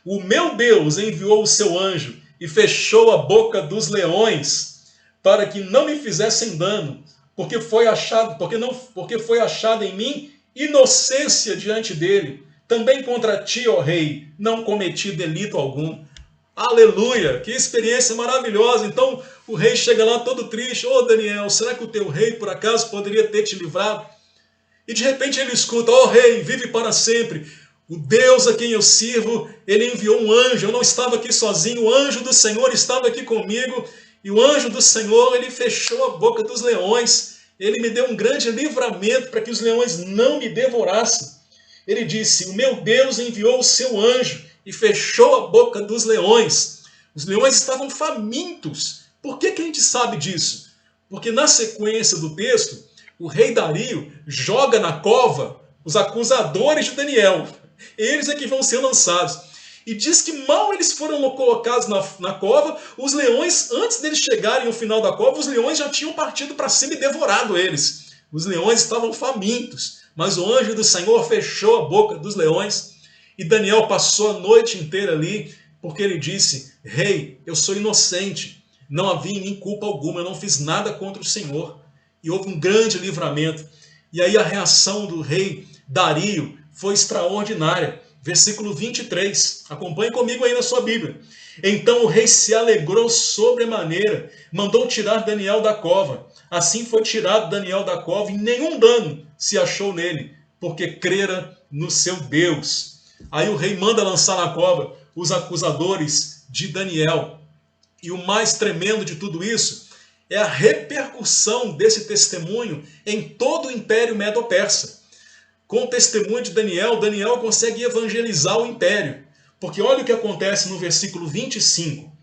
O meu Deus enviou o seu anjo, e fechou a boca dos leões, para que não me fizessem dano, porque foi achada em mim inocência diante dele. Também contra ti, ó rei, não cometi delito algum. Aleluia! Que experiência maravilhosa! Então o rei chega lá todo triste. Ô Daniel, será que o teu rei por acaso poderia ter te livrado? E de repente ele escuta: ó rei, vive para sempre. O Deus a quem eu sirvo, ele enviou um anjo. Eu não estava aqui sozinho, o anjo do Senhor estava aqui comigo. E o anjo do Senhor, ele fechou a boca dos leões. Ele me deu um grande livramento para que os leões não me devorassem. Ele disse: o meu Deus enviou o seu anjo e fechou a boca dos leões. Os leões estavam famintos. Por que a gente sabe disso? Porque na sequência do texto, o rei Dario joga na cova os acusadores de Daniel. Eles é que vão ser lançados. E diz que mal eles foram colocados na cova, os leões, antes deles chegarem ao final da cova, os leões já tinham partido para cima e devorado eles. Os leões estavam famintos, mas o anjo do Senhor fechou a boca dos leões. E Daniel passou a noite inteira ali, porque ele disse: rei, eu sou inocente, não havia em mim culpa alguma, eu não fiz nada contra o Senhor. E houve um grande livramento. E aí a reação do rei Dario foi extraordinária. Versículo 23, acompanhe comigo aí na sua Bíblia. Então o rei se alegrou sobremaneira, mandou tirar Daniel da cova. Assim foi tirado Daniel da cova e nenhum dano se achou nele, porque crera no seu Deus. Aí o rei manda lançar na cova os acusadores de Daniel. E o mais tremendo de tudo isso é a repercussão desse testemunho em todo o Império Medo-Persa. Com o testemunho de Daniel, Daniel consegue evangelizar o império. Porque olha o que acontece no versículo 25.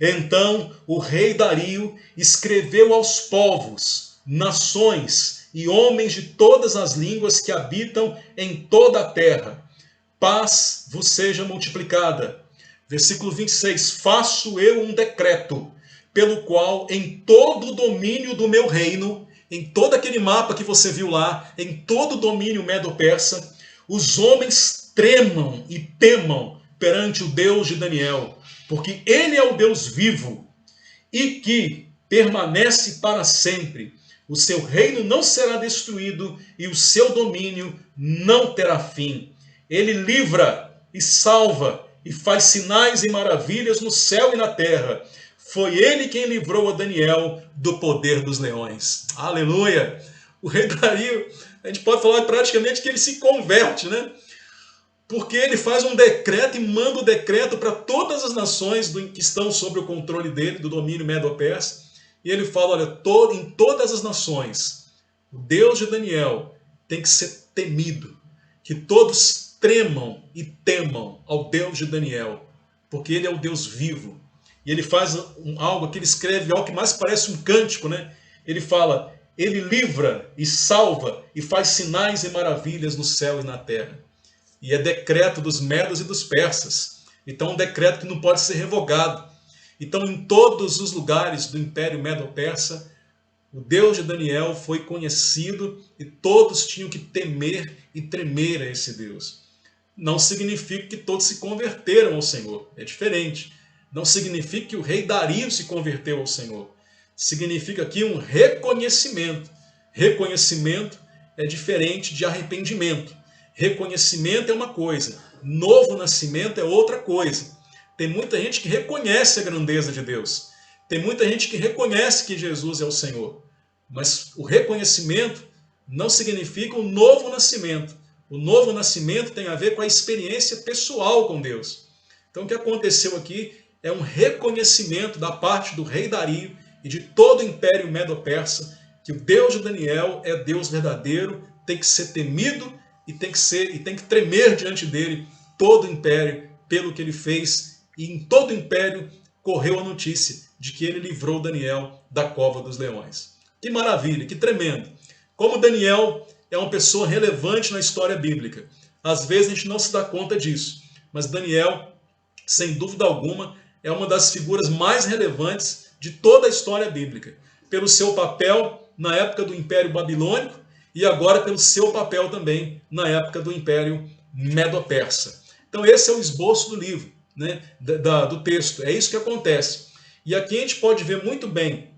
Então o rei Dario escreveu aos povos, nações e homens de todas as línguas que habitam em toda a terra: paz vos seja multiplicada. Versículo 26. Faço eu um decreto, pelo qual em todo o domínio do meu reino, em todo aquele mapa que você viu lá, em todo o domínio medo-persa, os homens tremam e temam perante o Deus de Daniel, porque ele é o Deus vivo e que permanece para sempre. O seu reino não será destruído e o seu domínio não terá fim. Ele livra e salva e faz sinais e maravilhas no céu e na terra. Foi ele quem livrou a Daniel do poder dos leões. Aleluia! O rei Dario, a gente pode falar praticamente que ele se converte, né? Porque ele faz um decreto e manda o decreto para todas as nações que estão sob o controle dele, do domínio medo-persa. E ele fala: olha, em todas as nações, o Deus de Daniel tem que ser temido. Que todos tremam e temam ao Deus de Daniel, porque ele é o Deus vivo. E ele faz algo que ele escreve, algo que mais parece um cântico, né? Ele fala: ele livra e salva e faz sinais e maravilhas no céu e na terra. E é decreto dos medos e dos persas. Então é um decreto que não pode ser revogado. Então em todos os lugares do Império Medo-Persa, o Deus de Daniel foi conhecido e todos tinham que temer e tremer a esse Deus. Não significa que todos se converteram ao Senhor, é diferente. Não significa que o rei Dario se converteu ao Senhor. Significa aqui um reconhecimento. Reconhecimento é diferente de arrependimento. Reconhecimento é uma coisa, novo nascimento é outra coisa. Tem muita gente que reconhece a grandeza de Deus. Tem muita gente que reconhece que Jesus é o Senhor. Mas o reconhecimento não significa um novo nascimento. O novo nascimento tem a ver com a experiência pessoal com Deus. Então o que aconteceu aqui é um reconhecimento da parte do rei Dario e de todo o Império Medo-Persa que o Deus de Daniel é Deus verdadeiro, tem que ser temido e tem que tremer diante dele todo o império pelo que ele fez. E em todo o império correu a notícia de que ele livrou Daniel da cova dos leões. Que maravilha, que tremendo. Como Daniel é uma pessoa relevante na história bíblica. Às vezes a gente não se dá conta disso, mas Daniel, sem dúvida alguma, é uma das figuras mais relevantes de toda a história bíblica, pelo seu papel na época do Império Babilônico e agora pelo seu papel também na época do Império Medo-Persa. Então esse é o esboço do livro. né, do texto. É isso que acontece. E aqui a gente pode ver muito bem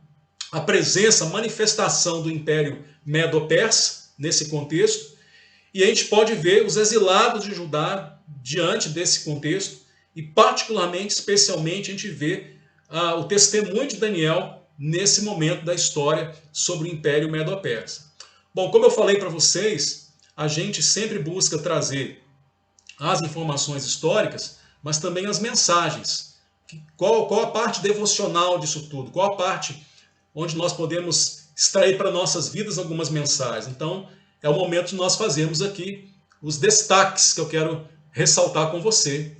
a presença, a manifestação do Império Medo-Persa nesse contexto, e a gente pode ver os exilados de Judá diante desse contexto, e particularmente, especialmente, a gente vê o testemunho de Daniel nesse momento da história sobre o Império Medo-Persa. Bom, como eu falei para vocês, a gente sempre busca trazer as informações históricas, mas também as mensagens. Qual a parte devocional disso tudo? Qual a parte onde nós podemos extrair para nossas vidas algumas mensagens? Então, é o momento de nós fazermos aqui os destaques que eu quero ressaltar com você.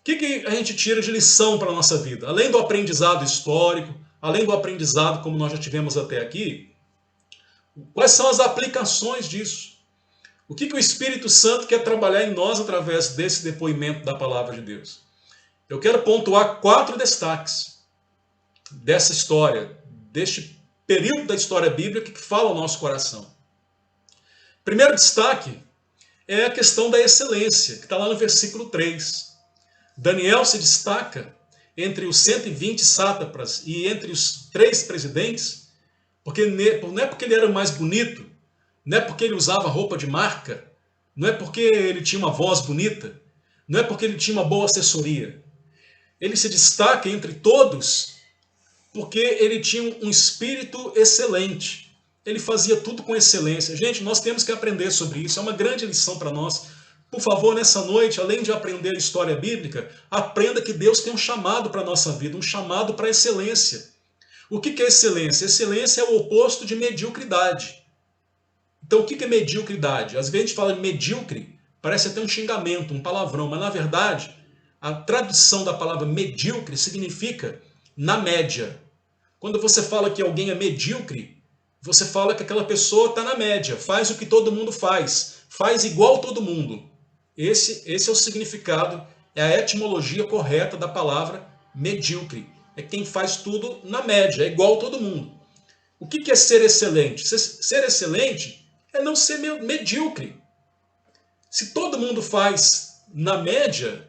O que a gente tira de lição para a nossa vida? Além do aprendizado histórico, além do aprendizado como nós já tivemos até aqui, quais são as aplicações disso? O que o Espírito Santo quer trabalhar em nós através desse depoimento da palavra de Deus? Eu quero pontuar 4 destaques dessa história, deste período da história bíblica que fala ao nosso coração. Primeiro destaque é a questão da excelência, que está lá no versículo 3. Daniel se destaca entre os 120 sátrapas e entre os 3 presidentes, porque não é porque ele era o mais bonito, não é porque ele usava roupa de marca, não é porque ele tinha uma voz bonita, não é porque ele tinha uma boa assessoria. Ele se destaca entre todos porque ele tinha um espírito excelente. Ele fazia tudo com excelência. Gente, nós temos que aprender sobre isso. É uma grande lição para nós. Por favor, nessa noite, além de aprender história bíblica, aprenda que Deus tem um chamado para a nossa vida, um chamado para a excelência. O que é excelência? Excelência é o oposto de mediocridade. Então, o que é mediocridade? Às vezes a gente fala de medíocre, parece até um xingamento, um palavrão, mas na verdade, a tradução da palavra medíocre significa na média. Quando você fala que alguém é medíocre, você fala que aquela pessoa está na média, faz o que todo mundo faz igual todo mundo. Esse é o significado, é a etimologia correta da palavra medíocre. É quem faz tudo na média, é igual todo mundo. O que é ser excelente? Ser excelente é não ser medíocre. Se todo mundo faz na média,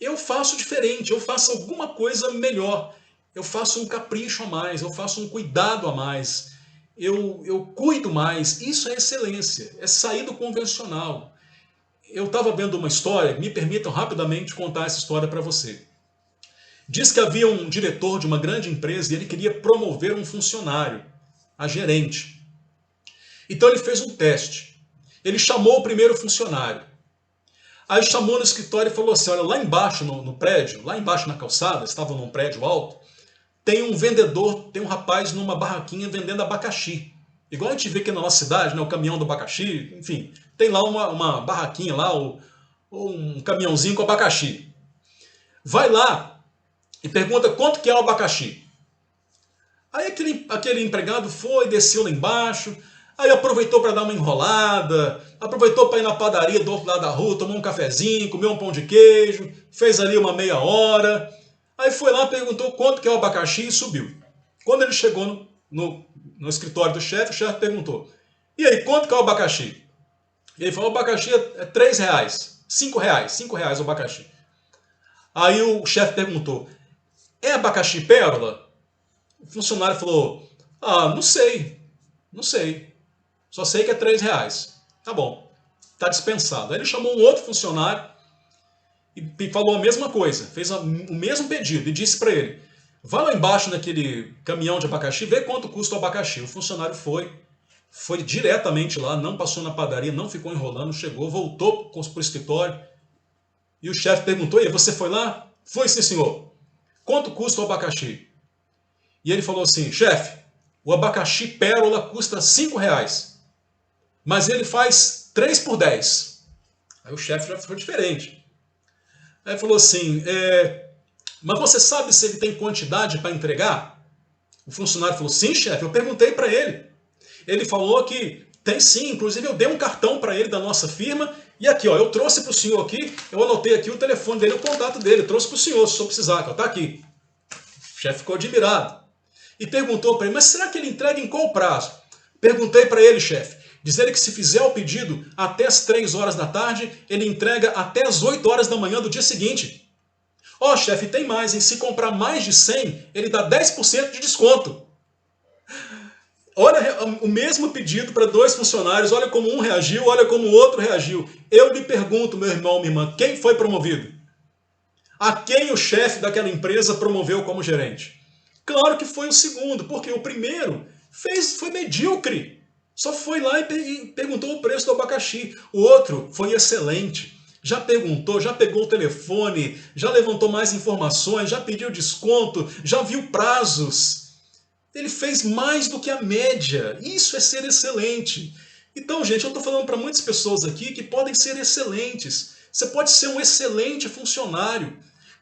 eu faço diferente, eu faço alguma coisa melhor. Eu faço um capricho a mais, eu faço um cuidado a mais, eu cuido mais. Isso é excelência, é sair do convencional. Eu estava vendo uma história, me permitam rapidamente contar essa história para você. Diz que havia um diretor de uma grande empresa e ele queria promover um funcionário, a gerente. Então ele fez um teste. Ele chamou o primeiro funcionário. Aí chamou no escritório e falou assim, olha, lá embaixo no prédio, lá embaixo na calçada, estavam num prédio alto, tem um vendedor, tem um rapaz numa barraquinha vendendo abacaxi. Igual a gente vê aqui na nossa cidade, né, o caminhão do abacaxi, enfim, tem lá uma barraquinha lá, ou um caminhãozinho com abacaxi. Vai lá e pergunta quanto que é o abacaxi. Aí aquele empregado foi, desceu lá embaixo, aí aproveitou para dar uma enrolada, aproveitou para ir na padaria do outro lado da rua, tomar um cafezinho, comer um pão de queijo, fez ali uma meia hora, aí foi lá, perguntou quanto que é o abacaxi e subiu. Quando ele chegou no escritório do chefe, o chefe perguntou, e aí, quanto que é o abacaxi? E ele falou, o abacaxi é R$3, R$5 o abacaxi. Aí o chefe perguntou, é abacaxi pérola? O funcionário falou, não sei, só sei que é R$3. Tá bom, tá dispensado. Aí ele chamou um outro funcionário e falou a mesma coisa, fez o mesmo pedido e disse para ele, vá lá embaixo naquele caminhão de abacaxi, vê quanto custa o abacaxi. O funcionário foi diretamente lá, não passou na padaria, não ficou enrolando, chegou, voltou para o escritório e o chefe perguntou, e você foi lá? Foi, sim, senhor. Quanto custa o abacaxi? E ele falou assim, chefe, o abacaxi pérola custa R$5, mas ele faz 3 por 10. Aí o chefe já ficou diferente. Aí falou assim, mas você sabe se ele tem quantidade para entregar? O funcionário falou, sim, chefe, eu perguntei para ele. Ele falou que tem sim, inclusive eu dei um cartão para ele da nossa firma, e aqui, ó, eu trouxe para o senhor aqui, eu anotei aqui o telefone dele, o contato dele, eu trouxe para o senhor, se o senhor precisar, está aqui. O chefe ficou admirado. E perguntou para ele, mas será que ele entrega em qual prazo? Perguntei para ele, chefe, diz ele que se fizer o pedido até as 3 horas da tarde, ele entrega até as 8 horas da manhã do dia seguinte. Ó, chefe, tem mais, hein? Se comprar mais de 100, ele dá 10% de desconto. Olha o mesmo pedido para 2 funcionários, olha como um reagiu, olha como o outro reagiu. Eu lhe pergunto, meu irmão, minha irmã, quem foi promovido? A quem o chefe daquela empresa promoveu como gerente? Claro que foi o segundo, porque o primeiro foi medíocre. Só foi lá e perguntou o preço do abacaxi. O outro foi excelente. Já perguntou, já pegou o telefone, já levantou mais informações, já pediu desconto, já viu prazos. Ele fez mais do que a média. Isso é ser excelente. Então, gente, eu estou falando para muitas pessoas aqui que podem ser excelentes. Você pode ser um excelente funcionário.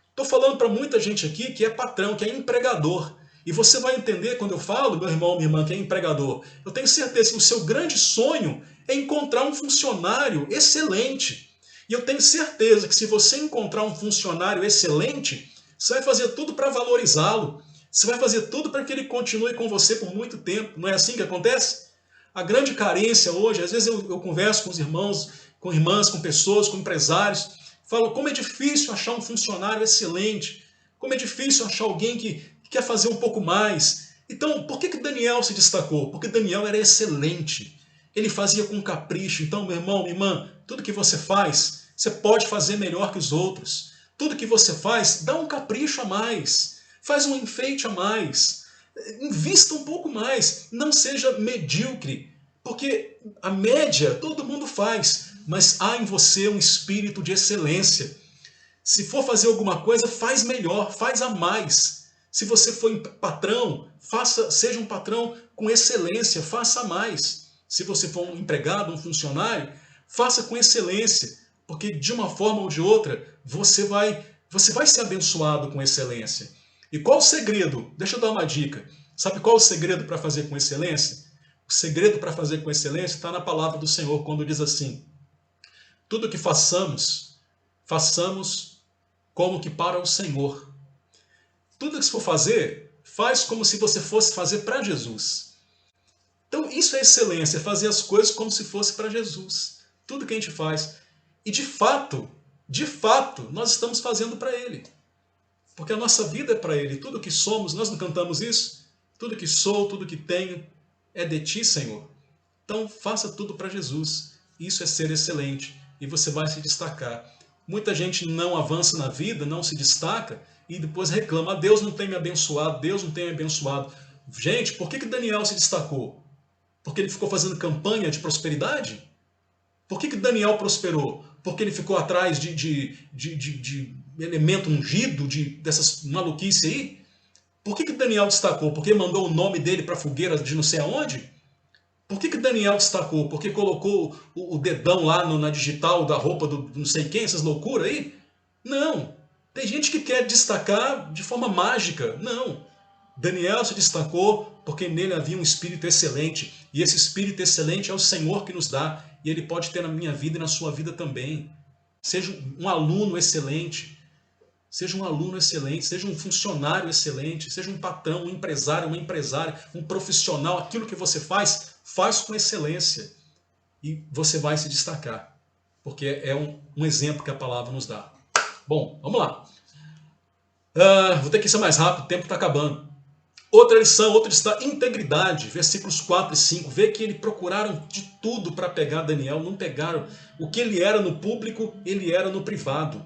Estou falando para muita gente aqui que é patrão, que é empregador. E você vai entender quando eu falo, meu irmão, minha irmã, que é empregador. Eu tenho certeza que o seu grande sonho é encontrar um funcionário excelente. E eu tenho certeza que se você encontrar um funcionário excelente, você vai fazer tudo para valorizá-lo. Você vai fazer tudo para que ele continue com você por muito tempo. Não é assim que acontece? A grande carência hoje, às vezes eu converso com os irmãos, com irmãs, com pessoas, com empresários, falo como é difícil achar um funcionário excelente, como é difícil achar alguém que quer fazer um pouco mais. Então, por que Daniel se destacou? Porque Daniel era excelente. Ele fazia com capricho. Então, meu irmão, minha irmã, tudo que você faz, você pode fazer melhor que os outros. Tudo que você faz, dá um capricho a mais. Faz um enfeite a mais. Invista um pouco mais. Não seja medíocre. Porque a média todo mundo faz. Mas há em você um espírito de excelência. Se for fazer alguma coisa, faz melhor, faz a mais. Se você for patrão, seja um patrão com excelência, faça a mais. Se você for um empregado, um funcionário, faça com excelência, porque de uma forma ou de outra, você vai ser abençoado com excelência. E qual o segredo? Deixa eu dar uma dica. Sabe qual o segredo para fazer com excelência? O segredo para fazer com excelência está na palavra do Senhor, quando diz assim: tudo que façamos, façamos como que para o Senhor. Tudo que você for fazer, faz como se você fosse fazer para Jesus. Então isso é excelência, fazer as coisas como se fosse para Jesus. Tudo que a gente faz. E de fato, nós estamos fazendo para Ele. Porque a nossa vida é para Ele. Tudo que somos, nós não cantamos isso? Tudo que sou, tudo que tenho, é de Ti, Senhor. Então faça tudo para Jesus. Isso é ser excelente. E você vai se destacar. Muita gente não avança na vida, não se destaca, e depois reclama: Deus não tem me abençoado, Deus não tem me abençoado. Gente, por que Daniel se destacou? Porque ele ficou fazendo campanha de prosperidade? Por que Daniel prosperou? Porque ele ficou atrás de elemento ungido, dessas maluquices aí? Por que Daniel destacou? Porque mandou o nome dele para a fogueira de não sei aonde? Por que Daniel destacou? Porque colocou o dedão lá na digital da roupa do não sei quem, essas loucuras aí? Não. Tem gente que quer destacar de forma mágica. Não. Daniel se destacou porque nele havia um espírito excelente. E esse espírito excelente é o Senhor que nos dá. E ele pode ter na minha vida e na sua vida também. Seja um aluno excelente. Seja um aluno excelente, seja um funcionário excelente, seja um patrão, um empresário, uma empresária, um profissional. Aquilo que você faz, faz com excelência. E você vai se destacar. Porque é um exemplo que a palavra nos dá. Bom, vamos lá. Vou ter que ser mais rápido, o tempo está acabando. Outra lição, outra está integridade, versículos 4 e 5. Vê que eles procuraram de tudo para pegar Daniel, não pegaram. O que ele era no público, ele era no privado.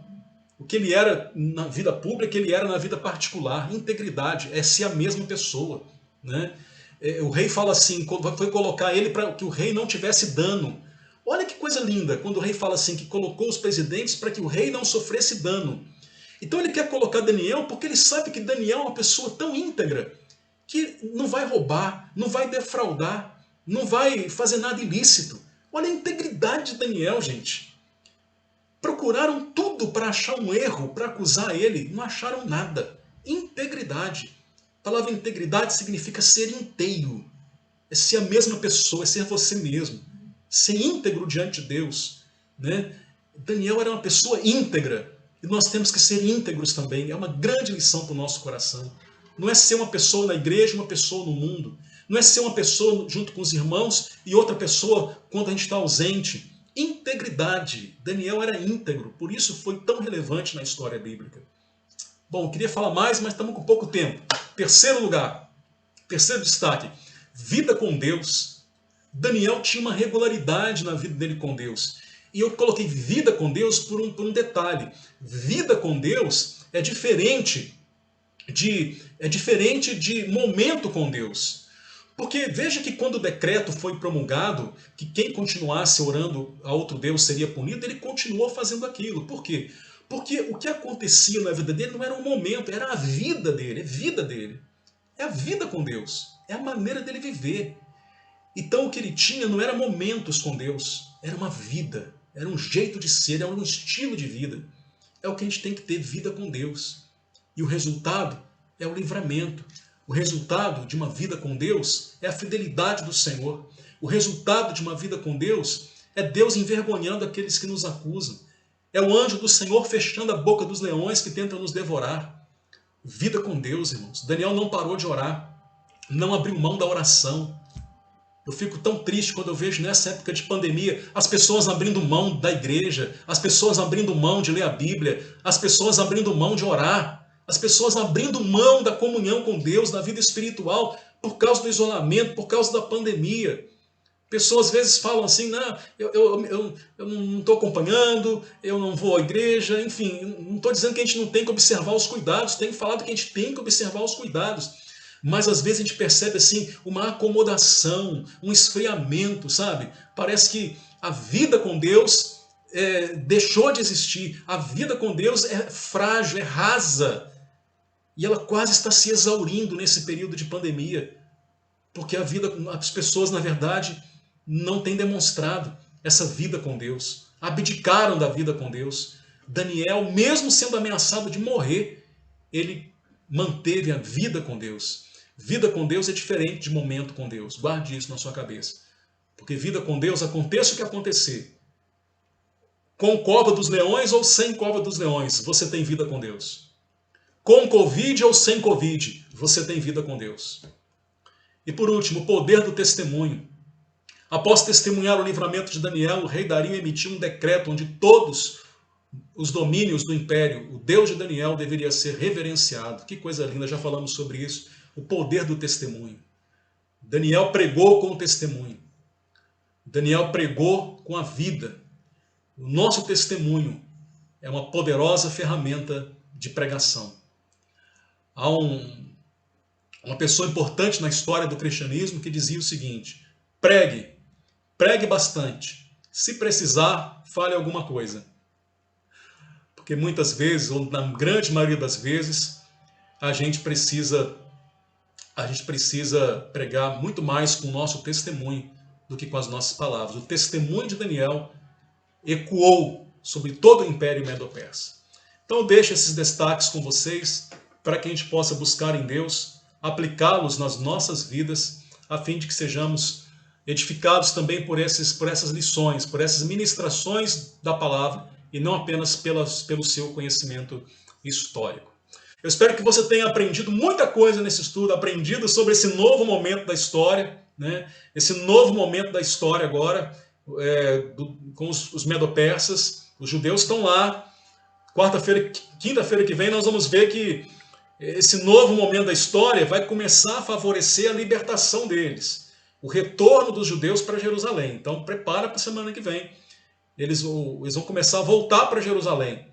O que ele era na vida pública, ele era na vida particular. Integridade é ser a mesma pessoa. Né? O rei fala assim, foi colocar ele para que o rei não tivesse dano. Olha que coisa linda, quando o rei fala assim, que colocou os presidentes para que o rei não sofresse dano. Então ele quer colocar Daniel porque ele sabe que Daniel é uma pessoa tão íntegra que não vai roubar, não vai defraudar, não vai fazer nada ilícito. Olha a integridade de Daniel, gente. Procuraram tudo para achar um erro, para acusar ele, não acharam nada. Integridade. A palavra integridade significa ser inteiro. É ser a mesma pessoa, é ser você mesmo. Ser íntegro diante de Deus. Né? Daniel era uma pessoa íntegra. E nós temos que ser íntegros também. É uma grande lição para o nosso coração. Não é ser uma pessoa na igreja e uma pessoa no mundo. Não é ser uma pessoa junto com os irmãos e outra pessoa quando a gente está ausente. Integridade. Daniel era íntegro, por isso foi tão relevante na história bíblica. Bom, eu queria falar mais, mas estamos com pouco tempo. Terceiro lugar, terceiro destaque, vida com Deus. Daniel tinha uma regularidade na vida dele com Deus. E eu coloquei vida com Deus por um detalhe. Vida com Deus é diferente de momento com Deus. Porque veja que quando o decreto foi promulgado, que quem continuasse orando a outro Deus seria punido, ele continuou fazendo aquilo. Por quê? Porque o que acontecia na vida dele não era um momento, era a vida dele, é vida dele. É a vida com Deus, é a maneira dele viver. Então o que ele tinha não era momentos com Deus, era uma vida, era um jeito de ser, era um estilo de vida. É o que a gente tem que ter, vida com Deus. E o resultado é o livramento. O resultado de uma vida com Deus é a fidelidade do Senhor. O resultado de uma vida com Deus é Deus envergonhando aqueles que nos acusam. É o anjo do Senhor fechando a boca dos leões que tentam nos devorar. Vida com Deus, irmãos. Daniel não parou de orar, não abriu mão da oração. Eu fico tão triste quando eu vejo nessa época de pandemia as pessoas abrindo mão da igreja, as pessoas abrindo mão de ler a Bíblia, as pessoas abrindo mão de orar. As pessoas abrindo mão da comunhão com Deus, da vida espiritual, por causa do isolamento, por causa da pandemia. Pessoas às vezes falam assim, não, eu não estou acompanhando, eu não vou à igreja, enfim, não estou dizendo que a gente não tem que observar os cuidados, tem falado que a gente tem que observar os cuidados. Mas às vezes a gente percebe assim uma acomodação, um esfriamento, sabe? Parece que a vida com Deus deixou de existir. A vida com Deus é frágil, é rasa. E ela quase está se exaurindo nesse período de pandemia. Porque as pessoas, na verdade, não têm demonstrado essa vida com Deus. Abdicaram da vida com Deus. Daniel, mesmo sendo ameaçado de morrer, ele manteve a vida com Deus. Vida com Deus é diferente de momento com Deus. Guarde isso na sua cabeça. Porque vida com Deus, aconteça o que acontecer, com cova dos leões ou sem cova dos leões, você tem vida com Deus. Com Covid ou sem Covid, você tem vida com Deus. E por último, o poder do testemunho. Após testemunhar o livramento de Daniel, o rei Dario emitiu um decreto onde todos os domínios do império, o Deus de Daniel deveria ser reverenciado. Que coisa linda, já falamos sobre isso. O poder do testemunho. Daniel pregou com o testemunho. Daniel pregou com a vida. O nosso testemunho é uma poderosa ferramenta de pregação. Há uma pessoa importante na história do cristianismo que dizia o seguinte: pregue bastante. Se precisar, fale alguma coisa. Porque muitas vezes, ou na grande maioria das vezes, a gente precisa pregar muito mais com o nosso testemunho do que com as nossas palavras. O testemunho de Daniel ecoou sobre todo o Império Medo-Persa. Então eu deixo esses destaques com vocês para que a gente possa buscar em Deus, aplicá-los nas nossas vidas, a fim de que sejamos edificados também por essas lições, por essas ministrações da palavra e não apenas pelo seu conhecimento histórico. Eu espero que você tenha aprendido muita coisa nesse estudo, aprendido sobre esse novo momento da história, né? Esse novo momento da história agora, com os medo-persas. Os judeus estão lá. Quinta-feira que vem, nós vamos ver que esse novo momento da história vai começar a favorecer a libertação deles, o retorno dos judeus para Jerusalém. Então prepara para a semana que vem. Eles vão começar a voltar para Jerusalém.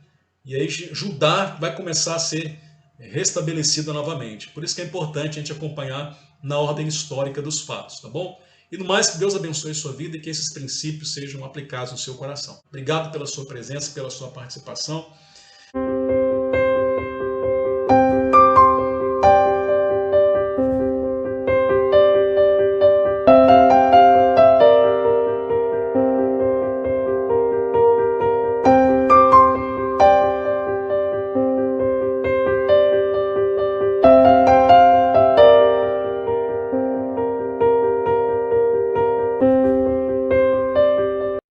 E aí Judá vai começar a ser restabelecida novamente. Por isso que é importante a gente acompanhar na ordem histórica dos fatos, tá bom? E no mais, que Deus abençoe sua vida e que esses princípios sejam aplicados no seu coração. Obrigado pela sua presença, pela sua participação.